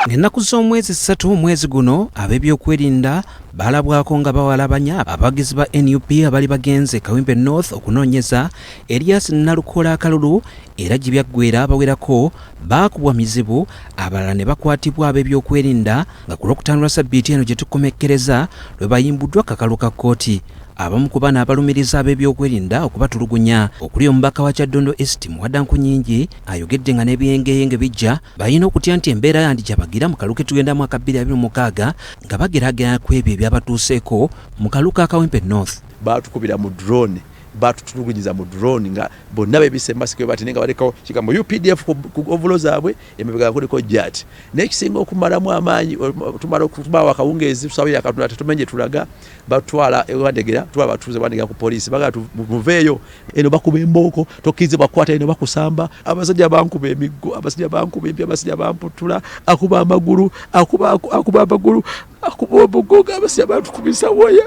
Ennaku z'omwezi 3 omwezi guno ab'ebyokwerinda balabwako nga bawalabanya abagizi ba NUP abali bagenze Kawempe North okunoonyeza Elias Nalukola Kalulu era gye byaggweera abawerako baakubwa mizibu abalala ne bakwatibwa ab'ebyokwerinda nga ku Lwokutaano lwa Ssabbiiti eno gye tukomekkereza lwe bayimbuddwa kakalu ka kkooti. Abamu ku bano abalumiriza ab'ebyokwerinda okubatulugunya okuli omubaka wa Kyaddondo East Muwaddankunyingi ayogedde nga n'ebiyengeyenge bijja balina okutya nti embeera yandijabagira mu kalu ke tugendamu aka 2026 nga bageraganya ku ebyo ebyabatuuseeko mu kalu ka Kawempe North. Baatukubira mu drone batutulugunyiza mu drone nga bonna bebisemba sikwe bati nenga baleka kigambo UPDF ku ovulo zaabwe emebega kuliko jet nekisinga okumalamu amaanyi tumala okutubawa kawungezi tusawe yakatuna tumenye tulaga batwala ewandegera tuba batuze bandega ku police baga tuveyo eno bakuba emboko tokize bakwata eno bakusamba abasajja bankube emiggo abasajja bankube empya abasajja bamputula akuba amaguru akuba amaguru akuba obugoga abasajja batukubisa waya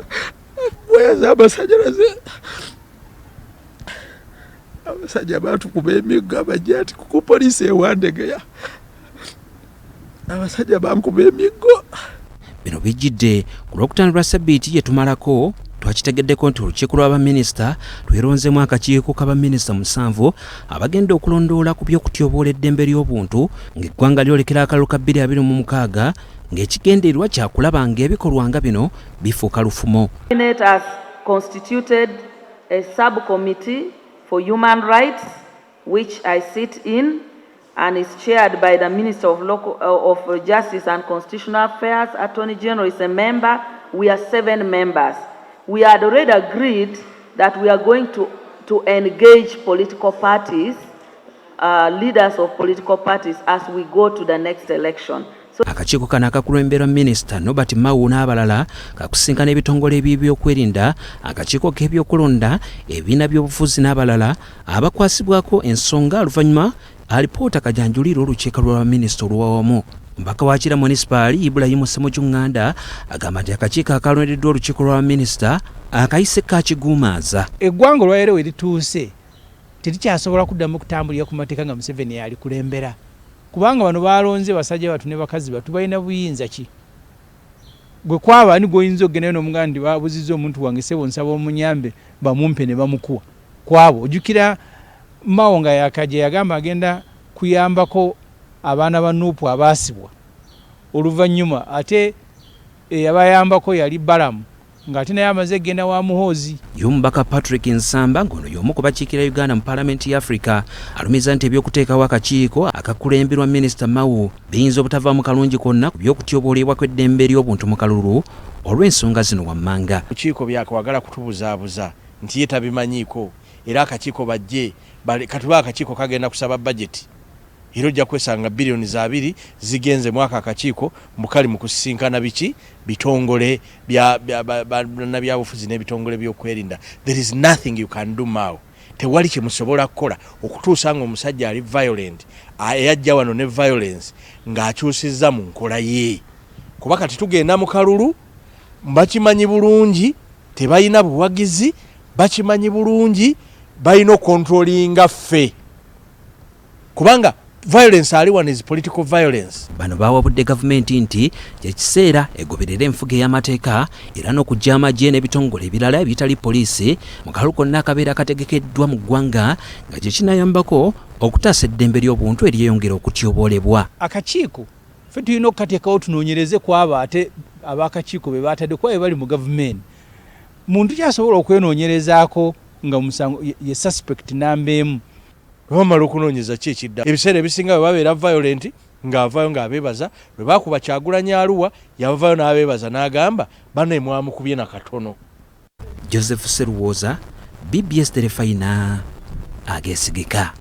z'amasanyalaze abasajja baatukuba emiggo abajja ku poliisi ewandegeya abasajja bankuba emiggo. Bino bijjidde ku Lwokutaano lwa Ssabbiiti gye tumalako twakitegeddeko nti olukiiko lw'abaminisita lweronzemu akakiiko k'abaminisita 7 abagenda okulondoola ku by'okutyoboola eddembe ly'obuntu ng'eggwanga lyolekera akalulu ka 2026 ng'ekigendererwa kyakulaba ng'ebikolwa nga bino bifuuka lufumo. A subcommittee for human rights, which I sit in, and is chaired by the Minister of Justice and Constitutional Affairs. Attorney General is a member. We are 7 members. We had already agreed that we are going to engage political parties, leaders of political parties, as we go to the next election. Akakiiko kano akakulemberwa Minisita Nobert Mao n'abalala kakusinkana ebitongole eby'ebyokwerinda akakiiko k'ebyokulonda ebibiina by'obufuzi n'abalala abakwasibwako ensonga oluvannyuma alipoota kajanjulira olukiiko lwa minisita olw'awamu. Mbaka wa Kira Munisipaali Ibrahim Ssemujjunganda agamba nti akakiiko akalondeddwa olukiiko lwa minisita akayise kakiguumaaza. Eggwanga olwaleero we lituuse terikyasobola kuddamu kutambulira ku mateeka nga Museveni yali kulembera. Kubanga bano balonze basajja batu ne bakazi batu balina buyinza ki? Gwe kwaba ani goyinza ogenda n'omugandi babuzizza omuntu wange sebo nsaba omunyambe bamumpe ne bamukuwa. Kwabo ojukira Mao nga yakaje yagamba agenda kuyambako abaana ba Nuupu abaasibwa. Oluvannyuma ate yabayambako yali Balamu ng'ate naye amaze genda wa Muhoozi. Omubaka Patrick Nsamba ngono y'omu ku bakiikira Uganda mu Paalamenti ya Africa alumiza nti ebyokuteekawo akakiiko akakulemberwa Minisita Mao biyinza obutavaamu kalungi konna ku by'okutyobooleebwa kw'eddembe ly'obuntu mu kalulu olw'ensonga zino wammanga. Akakiiko byakwagala kutubuzaabuza nti ye tabimanyiiko era akakiiko bajje katuba akakiiko kagenda kusaba budget era ojja kwesanga biliyoni za 2 zigenze mwaka akakiiko mukali mu kusisinkana biki bitongole byabufuzi n'ebitongole by'okwerinda. There is nothing you can do Mao. Tewali kye musobola kukola okutuusa nga omusajja ali violent eyajja wano ne violence ng'akyusizza mu nkola ye. Kuba kati tugenda mu kalulu bakimanyi bulungi tebalina buwagizi bakimanyi bulungi balina controllinga ffe kubanga violence ali one is political violence. Bano bawabudde gavumenti nti ekiseera egoberera enfuga ey'amateeka era n'okujja amagye n'ebitongole ebirala ebitali poliisi mu kalulu konna akabeera kategekeddwa mu ggwanga nga gye kinayambako okutaasa eddembe ly'obuntu eryeyongera okutyoboolebwa. Akakiiko ffe tulina okukateekawo tunoonyereze ku abo ate ab'akakiiko be baatadde kuba be bali mu gavumenti. Muntu kyasobola okwenoonyerezaako nga musango ye suspect namba emu. Bamala okunoonyeza ki ekidda ebiseera ebisinga bwe babeera violent ng'avaayo ng'abeebaza bwe baakuba Kyagulanyi Arua yavaayo n'abeebaza n'agamba bano mwamukubye na katono. Joseph Seruwoza, BBS Terefayina, Ageesigika.